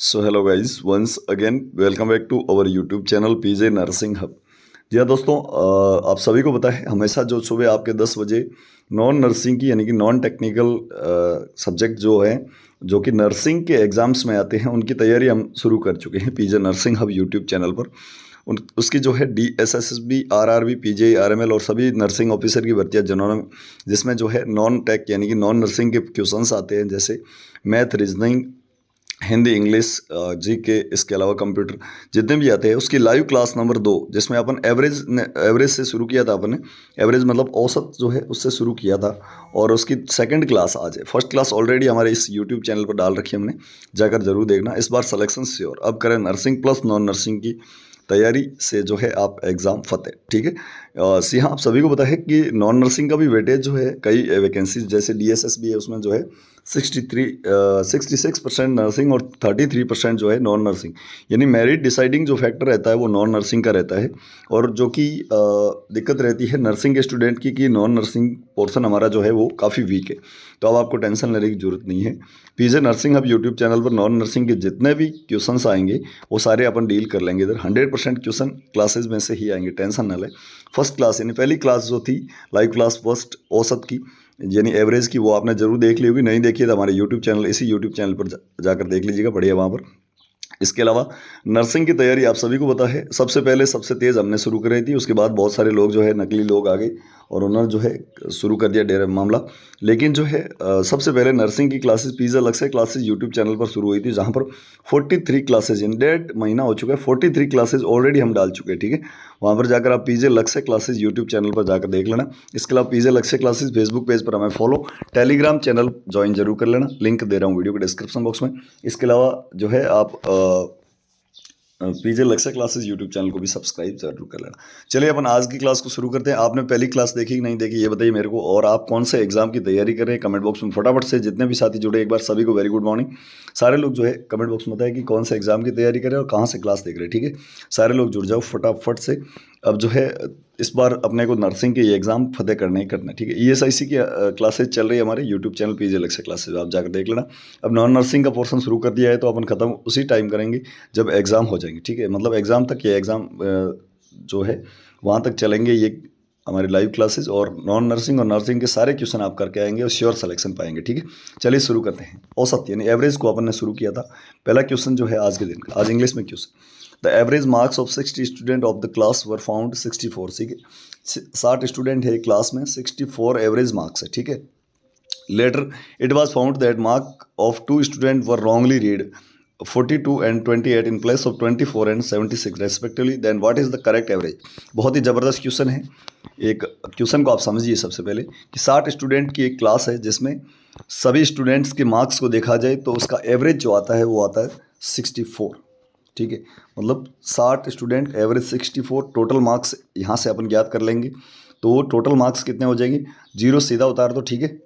So hello guys, once again welcome back to our YouTube channel PJ nursing hub. जी हाँ दोस्तों, आप सभी को पता है हमेशा जो सुबह आपके 10 बजे नॉन नर्सिंग की यानी कि नॉन टेक्निकल सब्जेक्ट जो है जो कि नर्सिंग के एग्ज़ाम्स में आते हैं उनकी तैयारी हम शुरू कर चुके हैं पीजे नर्सिंग हब यूट्यूब चैनल पर। उसकी जो है DSSSB, RRB, PJ, RML और सभी नर्सिंग ऑफिसर की भर्तियाँ जिन्होंने जिसमें जो है नॉन टेक यानी कि नॉन नर्सिंग के क्वेश्चंस आते हैं, जैसे math, reasoning, Hindi, English, GK, इसके अलावा कंप्यूटर जितने भी आते हैं उसकी लाइव क्लास नंबर 2, जिसमें अपन एवरेज से शुरू किया था। अपन ने एवरेज मतलब औसत जो है उससे शुरू किया था, और उसकी सेकंड क्लास आज है। फर्स्ट क्लास ऑलरेडी हमारे इस यूट्यूब चैनल पर डाल रखी है हमने, जाकर जरूर देखना। इस बार सिलेक्शन श्योर। अब करें नर्सिंग प्लस नॉन नर्सिंग की तैयारी से जो है आप एग्ज़ाम फतेह। ठीक है। सी हाँ, आप सभी को पता है कि नॉन नर्सिंग का भी वेटेज जो है कई वैकेंसीज जैसे DSSB है, उसमें जो है 66% नर्सिंग और 33% जो है नॉन नर्सिंग, यानी मेरिट डिसाइडिंग जो फैक्टर रहता है वो नॉन नर्सिंग का रहता है। और जो कि दिक्कत रहती है नर्सिंग के स्टूडेंट की कि नॉन नर्सिंग पोर्शन हमारा जो है वो काफ़ी वीक है। तो अब आपको टेंशन लेने की जरूरत नहीं है। पीजे नर्सिंग हब यूट्यूब चैनल पर नॉन नर्सिंग के जितने भी क्वेश्चंस आएंगे वो सारे अपन डील कर लेंगे इधर। 100% क्वेश्चन क्लासेज में से ही आएंगे, टेंशन ना ले। फर्स्ट क्लास यानी पहली क्लास जो थी लाइव क्लास फर्स्ट औसत की यानी एवरेज की, वो आपने जरूर देख ली होगी। नहीं देखी तो हमारे यूट्यूब चैनल, इसी यूट्यूब चैनल पर जाकर देख लीजिएगा, बढ़िया वहाँ पर। इसके अलावा नर्सिंग की तैयारी आप सभी को पता है, सबसे पहले सबसे तेज़ हमने शुरू करी थी। उसके बाद बहुत सारे लोग जो है नकली लोग आ गए और उन्होंने जो है शुरू कर दिया डेरा मामला। लेकिन जो है सबसे पहले नर्सिंग की क्लासेस पीजे अलग से क्लासेस यूट्यूब चैनल पर शुरू हुई थी, जहाँ पर 43 क्लासेज इन 1.5 महीना हो चुका है। 43 क्लासेज ऑलरेडी हम डाल चुके हैं। ठीक है, वहाँ पर जाकर आप पीजे अलग से क्लासेज यूट्यूब चैनल पर जाकर देख लेना। इसके अलावा पीजे अलग से क्लासेज फेसबुक पेज पर हमें फॉलो, टेलीग्राम चैनल ज्वाइन जरूर कर लेना, लिंक दे रहा हूँ वीडियो के डिस्क्रिप्शन बॉक्स में। इसके अलावा जो है आप पीजे लक्ष्य क्लासेस यूट्यूब चैनल को भी सब्सक्राइब जरूर कर लेना। चलिए अपन आज की क्लास को शुरू करते हैं। आपने पहली क्लास देखी कि नहीं देखी ये बताइए मेरे को, और आप कौन से एग्जाम की तैयारी कर रहे हैं कमेंट बॉक्स में फटाफट से। जितने भी साथी जुड़े एक बार सभी को वेरी गुड मॉर्निंग। सारे लोग जो है कमेंट बॉक्स में बताएं कि कौन से एग्जाम की तैयारी कर रहे हैं और कहाँ से क्लास देख रहे हैं। ठीक है, सारे लोग जुड़ जाओ फटाफट से। अब जो है इस बार अपने को नर्सिंग के ये एग्जाम फतेह करना ही करना है। ठीक है, ESIC की क्लासेज चल रही है हमारे यूट्यूब चैनल पीजे लक्ष्य क्लासेज, आप जाकर देख लेना। अब नॉन नर्सिंग का पोर्शन शुरू कर दिया है तो अपन खत्म उसी टाइम करेंगे जब एग्ज़ाम हो जाएंगे। ठीक है, मतलब एग्ज़ाम तक ये एग्ज़ाम जो है वहाँ तक चलेंगे ये हमारी लाइव क्लासेस, और नॉन नर्सिंग और नर्सिंग के सारे क्वेश्चन आप करके आएंगे और श्योर सिलेक्शन पाएंगे। ठीक है, चलिए शुरू करते हैं। औसत यानी एवरेज को अपन ने शुरू किया था। पहला क्वेश्चन जो है आज के दिन का, आज इंग्लिश में question, the average marks of 60 student of the class were found 64। ठीक है, 60 स्टूडेंट है क्लास में, 64 एवरेज मार्क्स है। ठीक है, later it was found that mark of 2 student were wrongly read 42 and 28 in place of 24 and 76 respectively, then what is the correct average। बहुत ही ज़बरदस्त question है। एक क्वेश्चन को आप समझिए सबसे पहले कि 60 स्टूडेंट की एक क्लास है जिसमें सभी स्टूडेंट्स के मार्क्स को देखा जाए तो उसका एवरेज जो आता है वो आता है 64। ठीक है, मतलब 60 स्टूडेंट एवरेज 64, टोटल मार्क्स यहाँ से अपन ज्ञात कर लेंगे। तो टोटल मार्क्स कितने हो जाएंगे, जीरो सीधा उतार दो। ठीक है,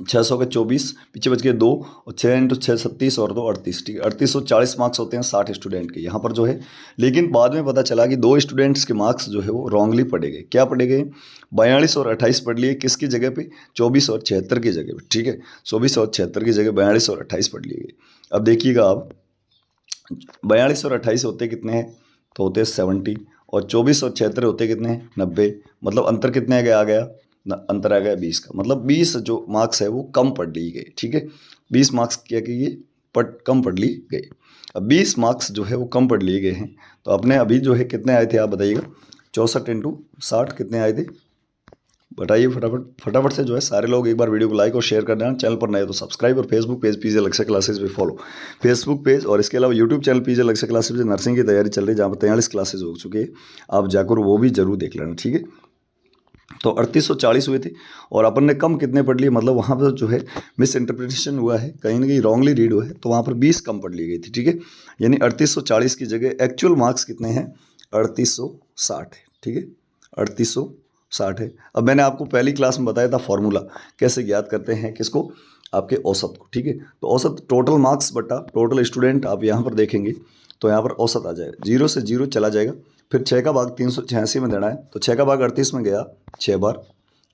600 के 24, पीछे बच गए 2, और 6 × 6 36 और 2 38। ठीक है, 3840 मार्क्स होते हैं 60 स्टूडेंट के यहाँ पर जो है। लेकिन बाद में पता चला कि 2 स्टूडेंट्स के मार्क्स जो है वो रॉन्गली पढ़े गए। क्या पढ़े गए, 42 और 28 पढ़ लिए। किसकी जगह पे, 24 और 76 की जगह पे। ठीक है, 24 और 76 की जगह 42 और 28 पढ़ लिए गए। अब देखिएगा आप, 42 और 28 होते कितने हैं, तो होते हैं 70, और 24 और 76 होते कितने हैं, 90। मतलब अंतर कितने आ गया अंतर आ गया 20 का। मतलब 20 जो मार्क्स है वो कम पढ़ लिए गए। ठीक है, 20 मार्क्स क्या किए, कम पढ़ लिए गए। अब 20 मार्क्स जो है वो कम पढ़ लिए गए हैं, तो अपने अभी जो है कितने आए थे आप बताइएगा, 64 × 60 कितने आए थे बताइए फटाफट से। जो है सारे लोग एक बार वीडियो को लाइक और शेयर कर देना। चैनल पर नए तो सब्सक्राइब, और फेसबुक पेज पीजे लक्ष्य क्लासेज पे फॉलो, फेसबुक पेज। और इसके अलावा यूट्यूब चैनल पीजे लक्ष्य क्लासेज से नर्सिंग की तैयारी चल रही है, जहाँ पर 43 क्लासेज हो चुके हैं। आप जाकर वो भी जरूर देख लेना। ठीक है, तो 3840 हुए थे और अपन ने कम कितने पढ़ लिए, मतलब वहाँ पर जो है मिस इंटरप्रिटेशन हुआ है, कहीं ना कहीं रॉन्गली रीड हुआ है, तो वहाँ पर 20 कम पढ़ ली गई थी। ठीक है, यानी 3840 की जगह एक्चुअल मार्क्स कितने हैं, 3860 है। ठीक है, 3860 है। अब मैंने आपको पहली क्लास में बताया था फॉर्मूला कैसे ज्ञात करते हैं, किसको, आपके औसत को। ठीक है, तो औसत टोटल मार्क्स बटा टोटल स्टूडेंट, आप यहाँ पर देखेंगे तो यहाँ पर औसत आ जाएगा, 0 से 0 चला जाएगा। फिर 6 का भाग 386 में देना है, तो 6 का भाग 38 में गया 6 बार।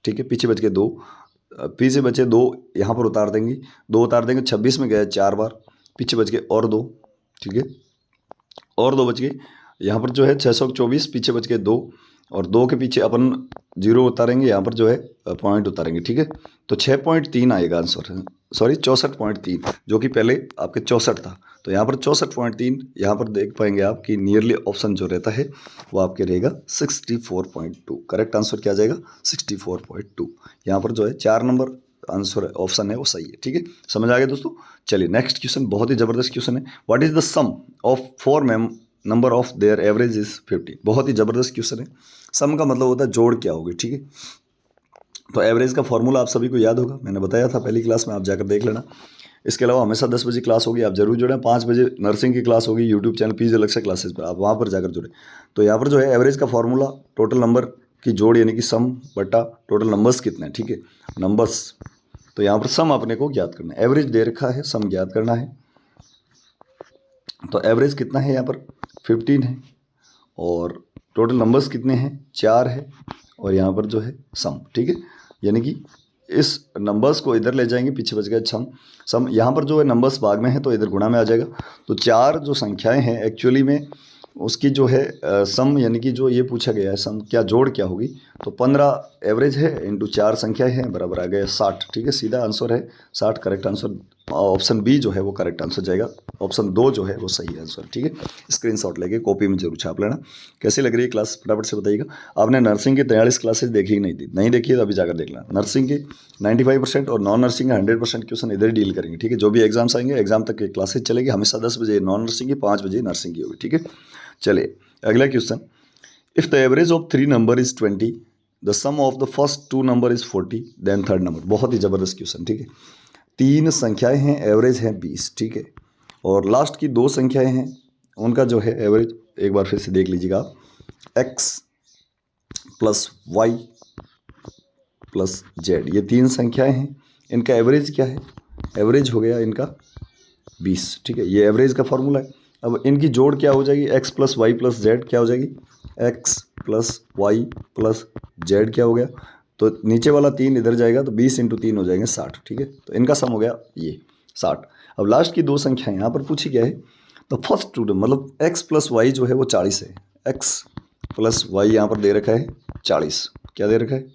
ठीक है, पीछे बच गए 2, पीछे बचे 2 यहाँ पर उतार देंगे, 2 उतार देंगे, 26 में गया 4 बार, पीछे बच गए और 2, ठीक है, और 2 बच गए। यहाँ पर जो है 624, पीछे बच गए 2, और 2 के पीछे अपन 0 उतारेंगे, यहाँ पर जो है पॉइंट उतारेंगे। ठीक है, तो 6.3 आएगा आंसर, सॉरी 64.3, जो कि पहले आपके 64 था। तो यहाँ पर 64.3, यहाँ पर देख पाएंगे आप कि नियरली ऑप्शन जो रहता है वो आपके रहेगा 64.2। करेक्ट आंसर क्या जाएगा? 64.2। यहाँ पर जो है 4 नंबर आंसर ऑप्शन है वो सही है। ठीक है, समझ आ गया दोस्तों। चलिए नेक्स्ट क्वेश्चन, बहुत ही जबरदस्त क्वेश्चन है। What is the sum of 4 number of their average is 50। बहुत ही जबरदस्त क्वेश्चन है। सम का मतलब होता है जोड़ क्या होगी। ठीक है, तो एवरेज का फॉर्मूला आप सभी को याद होगा, मैंने बताया था पहली क्लास में, आप जाकर देख लेना। इसके अलावा हमेशा 10 बजे क्लास होगी, आप जरूर जुड़ें। 5 बजे नर्सिंग की क्लास होगी YouTube channel PG Al-Aqsa classes पर, आप वहाँ पर जाकर जुड़ें। तो यहाँ पर जो है एवरेज का फॉर्मूला टोटल नंबर की जोड़ यानी कि सम बटा टोटल नंबर्स कितने हैं। ठीक है, नंबर्स, तो यहाँ पर सम अपने को ज्ञात करना है, एवरेज दे रखा है, सम ज्ञात करना है। तो एवरेज कितना है यहाँ पर 15 है, और टोटल नंबर्स कितने हैं 4 है, और यहाँ पर जो है सम। ठीक है, यानी कि इस नंबर्स को इधर ले जाएंगे, पीछे बच गया सम। यहाँ पर जो है नंबर्स भाग में है तो इधर गुणा में आ जाएगा। तो 4 जो संख्याएं हैं एक्चुअली में उसकी जो है सम, यानी कि जो ये पूछा गया है सम क्या जोड़ क्या होगी, तो 15 एवरेज है इंटू 4 संख्याएं हैं, बराबर आ गया 60। ठीक है, सीधा आंसर है 60। करेक्ट आंसर ऑप्शन बी जो है वो करेक्ट आंसर जाएगा, ऑप्शन 2 जो है वो सही आंसर। ठीक है, स्क्रीनशॉट लेके कॉपी में जरूर छाप लेना। कैसी लग रही है क्लास फटाफट से बताइएगा। आपने नर्सिंग की 43 क्लासेस देखी ही नहीं थी, नहीं देखी तो अभी जाकर देख लेना। नर्सिंग की 95% और नॉन नर्सिंग का 100% क्वेश्चन इधर डील करेंगे। ठीक है, जो भी एग्जाम्स आएंगे एग्जाम तक की क्लासेज चलेगी, हमेशा 10 बजे नॉन नर्सिंग की, 5 बजे नर्सिंग की होगी। ठीक है, चलिए अगला question. If the average of 3 number is 20, the sum of the first 2 number is 40, then third number. बहुत ही जबरदस्त क्वेश्चन। ठीक है, 3 संख्याएं हैं, एवरेज है 20। ठीक है, और लास्ट की 2 संख्याएं हैं, उनका जो है एवरेज एक बार फिर से देख लीजिएगा आप, x plus Y plus Z, ये 3 संख्याएं हैं, इनका एवरेज क्या है? एवरेज हो गया इनका 20। ठीक है, ये एवरेज का फॉर्मूला है। अब इनकी जोड़ क्या हो जाएगी? x plus Y plus Z क्या हो जाएगी? x plus Y plus Z क्या हो गया? तो नीचे वाला 3 इधर जाएगा तो 20 इंटू 3 हो जाएंगे 60। ठीक है, तो इनका सम हो गया ये 60। अब लास्ट की 2 संख्याएं यहाँ पर पूछी क्या है? तो फर्स्ट टू मतलब x प्लस वाई जो है वो 40 है, x प्लस वाई यहाँ पर दे रखा है 40, क्या दे रखा है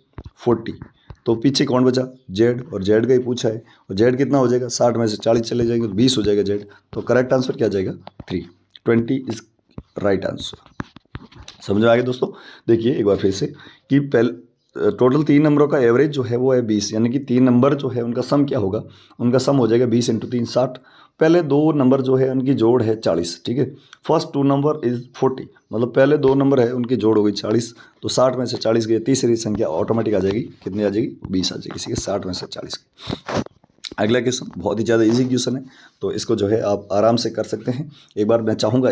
40। तो पीछे कौन बचा? जेड, और जेड का ही पूछा है, और जेड कितना हो जाएगा? 60 में से 40 चले जाएंगे तो 20 हो जाएगा जेड। तो करेक्ट आंसर क्या जाएगा? 320 इज राइट आंसर। समझ में आ गया दोस्तों। देखिए एक बार फिर से कि पहले टोटल 3 नंबरों का एवरेज जो है वो है 20, यानी कि 3 नंबर जो है उनका सम क्या होगा? उनका सम हो जाएगा 20 इंटू 3 60। पहले 2 नंबर जो है उनकी जोड़ है 40। ठीक है, फर्स्ट 2 नंबर इज 40, मतलब पहले 2 नंबर है उनकी जोड़ हो गई 40। तो 60 में से 40 गए, तीसरी संख्या ऑटोमेटिक आ जाएगी, कितनी आ जाएगी? 20 आ जाएगी। इसी के 60 में से 40। अगला क्वेश्चन बहुत ही ज़्यादा इजी क्वेश्चन है, तो इसको जो है आप आराम से कर सकते हैं। एक बार मैं चाहूँगा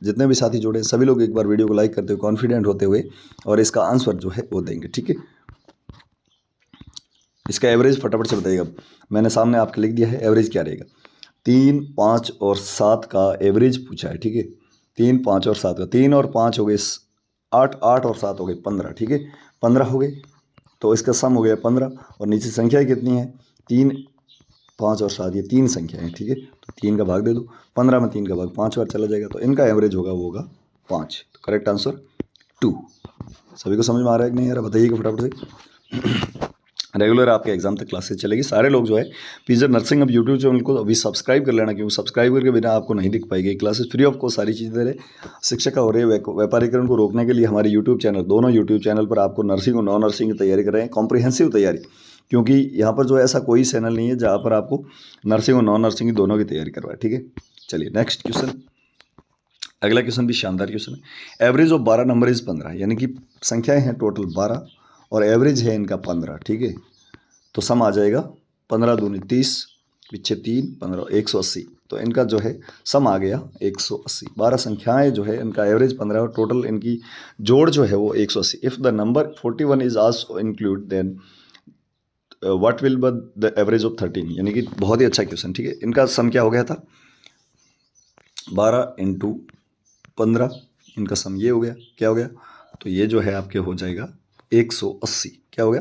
जितने भी साथी जुड़े सभी लोग एक बार वीडियो को लाइक करते हुए, कॉन्फिडेंट होते हुए, और इसका आंसर जो है वो देंगे। ठीक है, इसका एवरेज फटाफट से बताइएगा। मैंने सामने आपके लिख दिया है, एवरेज क्या रहेगा? 3, 5 और 7 का एवरेज पूछा है। ठीक है, 3, 5 और 7 का, 3 और 5 हो गए 8, 8 और 7 हो गए 15। ठीक है, 15 हो गए, तो इसका सम हो गया 15, और नीचे संख्याएं कितनी है? 3, 5 और 7, ये 3 संख्या है। ठीक है, तो 3 का भाग दे दो, 15 में 3 का भाग 5 बार चला जाएगा, तो इनका एवरेज होगा वो होगा 5। तो करेक्ट आंसर 2। सभी को समझ में आ रहा है कि नहीं यार? बताइएगा फटाफट से। रेगुलर आपके एग्जाम तक क्लासेस चलेगी। सारे लोग जो है पीजी नर्सिंग अब यूट्यूब चैनल को अभी सब्सक्राइब कर लेना, क्योंकि सब्सक्राइब करके बिना आपको नहीं दिख पाएगी। क्लासेस फ्री ऑफ कॉस्ट सारी चीज़ें दे रहे। शिक्षा का हो रही है व्यापारीकरण को रोकने के लिए हमारे यूट्यूब चैनल, दोनों यूट्यूब चैनल पर आपको नर्सिंग और नॉन नर्सिंग की तैयारी कर रहे हैं, कॉम्प्रिहेंसिव तैयारी, क्योंकि यहाँ पर जो ऐसा कोई चैनल नहीं है जहाँ पर आपको नर्सिंग और नॉन नर्सिंग की दोनों की तैयारी करवाए। ठीक है, चलिए नेक्स्ट क्वेश्चन। अगला क्वेश्चन भी शानदार क्वेश्चन है। एवरेज ऑफ 12 नंबर इज 15, यानी कि संख्याएं हैं टोटल 12 और एवरेज है इनका 15। ठीक है, तो सम आ जाएगा 15 दूनी 30, पीछे 3, 15 180। तो इनका जो है सम आ गया 180। 12 संख्याएं जो है इनका एवरेज 15 और टोटल इनकी जोड़ जो है वो 180। If the number 41 is also include, then what will be the average of 13, यानी कि बहुत ही अच्छा क्वेश्चन। ठीक है, इनका सम क्या हो गया था? 12 इंटू 15, इनका सम ये हो गया, क्या हो गया? तो ये जो है आपके हो जाएगा 180, क्या हो गया?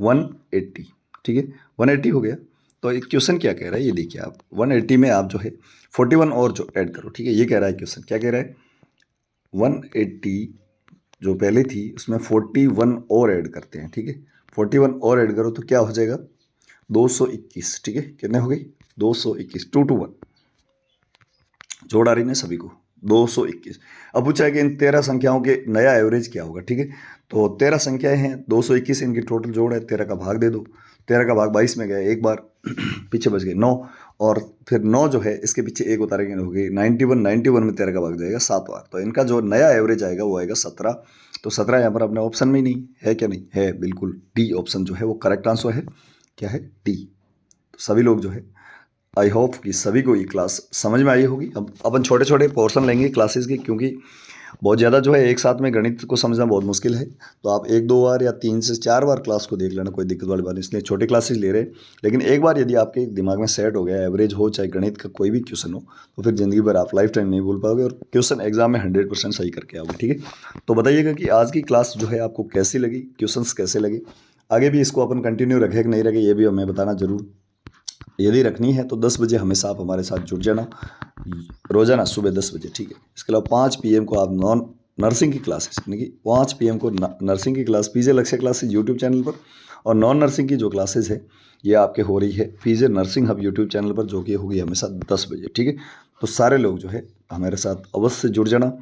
180। ठीक है, 180 हो गया। तो एक क्वेश्चन क्या कह रहा है ये देखिए आप, 180 में आप जो है 41 और जो ऐड करो, ठीक है। ये कह रहा है क्वेश्चन, क्या कह रहा है, 180 जो पहले थी उसमें 41 और ऐड करते हैं, ठीक है। 41 और ऐड करो तो क्या हो जाएगा, 221, ठीक है। कितने हो गई, 221, 2 to 1 जोड़ आ रही है सभी को, 221। अब पूछा है कि इन 13 संख्याओं के नया एवरेज क्या होगा, ठीक है। तो 13 संख्याएं हैं, 221 इनकी टोटल जोड़ है, 13 का भाग दे दो, 13 का भाग 22 में गया एक बार पीछे बच गए 9, और फिर 9 जो है इसके पीछे एक उतारेंगे, हो गई 91, 91 में 13 का भाग जाएगा 7 बार, तो इनका जो नया एवरेज आएगा वो आएगा 17। तो 17 यहाँ पर अपने ऑप्शन में ही नहीं है, क्या नहीं है, बिल्कुल डी ऑप्शन जो है वो करेक्ट आंसर है, क्या है, डी। तो सभी लोग जो है, आई होप कि सभी को ये क्लास समझ में आई होगी। अब अपन छोटे छोटे पोर्शन लेंगे क्लासेस के, क्योंकि बहुत ज़्यादा जो है एक साथ में गणित को समझना बहुत मुश्किल है। तो आप 1-2 बार या 3 से 4 बार क्लास को देख लेना, कोई दिक्कत वाली बात नहीं, इसलिए छोटे क्लासेस ले रहे हैं। लेकिन एक बार यदि आपके दिमाग में सेट हो गया, एवरेज हो चाहे गणित का कोई भी क्वेश्चन हो, तो फिर ज़िंदगी भर आप लाइफ टाइम नहीं भूल पाओगे और क्वेश्चन एग्जाम में 100% सही करके आओगे, ठीक है। तो बताइएगा कि आज की क्लास जो है आपको कैसी लगी, क्वेश्चन कैसे लगे, आगे भी इसको अपन कंटिन्यू रखें कि नहीं रखें ये भी हमें बताना जरूर। यदि रखनी है तो 10 बजे हमेशा आप हमारे साथ जुड़ जाना, रोज़ाना सुबह 10 बजे, ठीक है। इसके अलावा 5 PM को आप नॉन नर्सिंग की क्लासेस, यानी कि 5 PM को नर्सिंग की क्लास पीजे लक्ष्य क्लासेस यूट्यूब चैनल पर, और नॉन नर्सिंग की जो क्लासेस है ये आपके हो रही है पीजे नर्सिंग हब यूट्यूब चैनल पर, जो कि होगी हमेशा 10 बजे, ठीक है। तो सारे लोग जो है हमारे साथ अवश्य जुड़ जाना।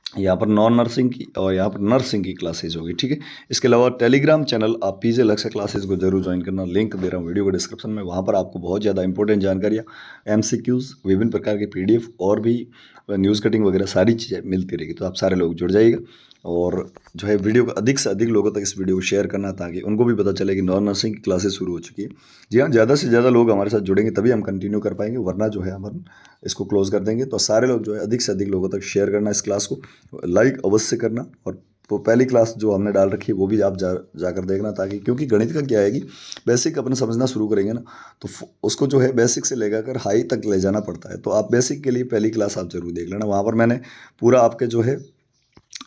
यहाँ पर नॉन नर्सिंग की और यहाँ पर नर्सिंग की क्लासेज होगी, ठीक है। इसके अलावा टेलीग्राम चैनल आप पीजे लक्ष्य क्लासेज को जरूर ज्वाइन करना, लिंक दे रहा हूँ वीडियो के डिस्क्रिप्शन में। वहाँ पर आपको बहुत ज़्यादा इंपॉर्टेंट जानकारियाँ, MCQs, विभिन्न प्रकार के PDF और भी न्यूज़ कटिंग वगैरह सारी चीज़ें मिलती रहेगी। तो आप सारे लोग जुड़ जाइएगा और जो है वीडियो को अधिक से अधिक लोगों तक इस वीडियो को शेयर करना, ताकि उनको भी पता चले कि नॉन नर्सिंग की क्लासेस शुरू हो चुकी है। जी हाँ, ज़्यादा से ज़्यादा लोग हमारे साथ जुड़ेंगे तभी हम कंटिन्यू कर पाएंगे, वरना जो है हम इसको क्लोज कर देंगे। तो सारे लोग जो है अधिक से अधिक लोगों तक शेयर करना, इस क्लास को लाइक अवश्य करना, और तो पहली क्लास जो हमने डाल रखी है वो भी आप जाकर देखना, ताकि क्योंकि गणित का क्या है कि बेसिक अपने समझना शुरू करेंगे ना, तो उसको जो है बेसिक से लेकर हाई तक ले जाना पड़ता है। तो आप बेसिक के लिए पहली क्लास आप जरूर देख लेना, वहाँ पर मैंने पूरा आपके जो है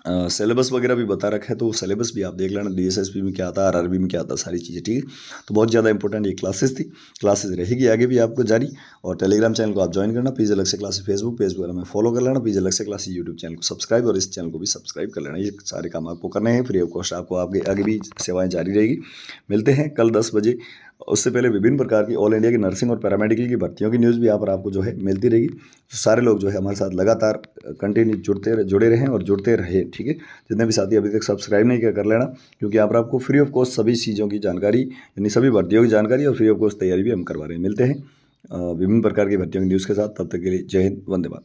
सिलेबस वगैरह भी बता रखा है, तो सिलेबस भी आप देख लेना, DSSP में क्या आता है, RRB में क्या आता है, सारी चीज़ें, ठीक है। तो बहुत ज़्यादा इंपॉर्टेंट ये क्लासेस थी, क्लासेस रहेगी आगे भी आपको जारी। और टेलीग्राम चैनल को आप ज्वाइन करना, पीजे लक्ष्य क्लासेस फेसबुक पेज वगैरह में फॉलो कर लेना, पीजे लक्ष्य क्लासेस यूट्यूब चैनल को सब्सक्राइब, और इस चैनल को भी सब्सक्राइब कर लेना। ये सारे काम आपको करने हैं फ्री ऑफ कॉस्ट, आपको आगे भी सेवाएँ जारी रहेगी। मिलते हैं कल 10 बजे। उससे पहले विभिन्न प्रकार की ऑल इंडिया की नर्सिंग और पैरामेडिकल की भर्तियों की न्यूज़ भी यहाँ पर आपको जो है मिलती रहेगी। तो सारे लोग जो है हमारे साथ लगातार कंटिन्यू जुड़े रहें और जुड़ते रहे, ठीक है। जितने भी साथी अभी तक सब्सक्राइब नहीं किया कर लेना, क्योंकि यहाँ पर आपको फ्री ऑफ कॉस्ट सभी चीज़ों की जानकारी, यानी सभी भर्तियों की जानकारी और फ्री ऑफ कॉस्ट तैयारी भी हम करवा रहे हैं। मिलते हैं विभिन्न प्रकार की भर्तियों की न्यूज़ के साथ, तब तक के लिए जय हिंद, वंदे मातरम।